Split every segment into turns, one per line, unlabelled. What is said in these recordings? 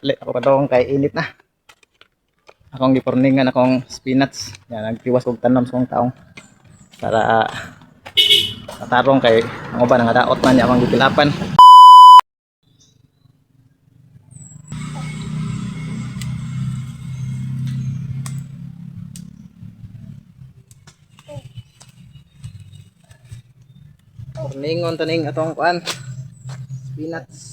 Ako pa daw kay init na. Akong giporningan akong spinach. Yan, nagtiwas kog tanom sa kong taong para matarong kay ang uban nga daot man niya akong gipilapan. Porningon taning atong kuan spinach.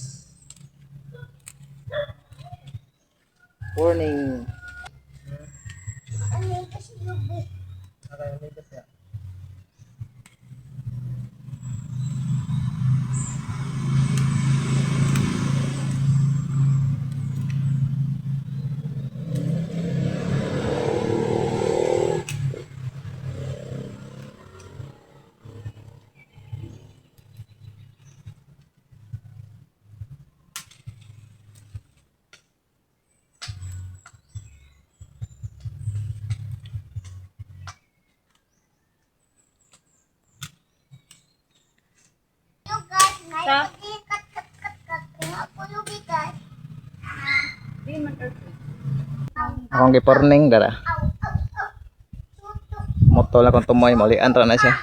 Morning.
Sa
Akong giporning dara. Moto lang kung tumoy maulian ra na siya.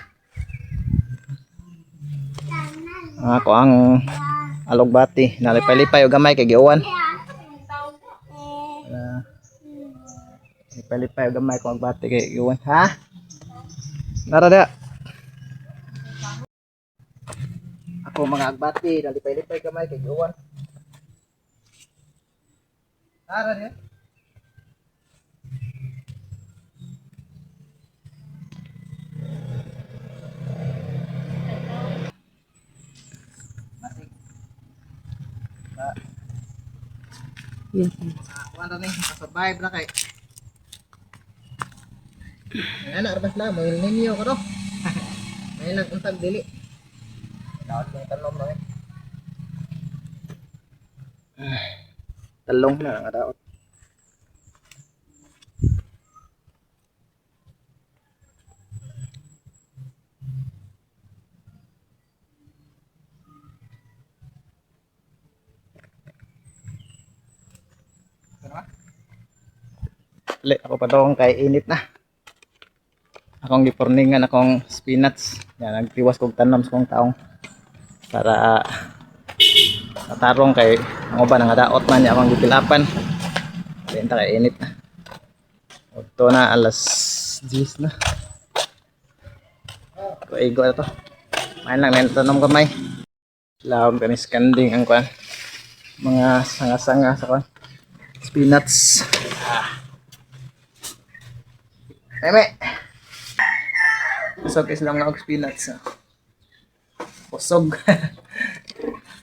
Ako ang alugbati nalipay-lipay og gamay kay giuwan. Lipay-lipay og gamay kung agbati kay giuwan. Ha? Nara da. Ako mga agbati nalipay-lipay gamay kay giuwan. Nara da.
yes.
Ano ni survive na kay. Ana arbas na mo ninyo ko do. May naguntag dili. Daot yung talong na eh. Talong na nga daot. Ako pa daw kay init na. Akong giporningan akong spinach. Yan, nagtiwas kog tanom sa kong taong para matarong kay ang uban nga daot man niya akong gipilapan. Benta kay init na. Ito na alas 10 na. Igo na to. Main lang na tanom kamay. Lawom ka ni skanding ang kwan. Mga sanga-sanga sa kwan. Spinach. Meme. Kusog is lang na og spinach. Kusog.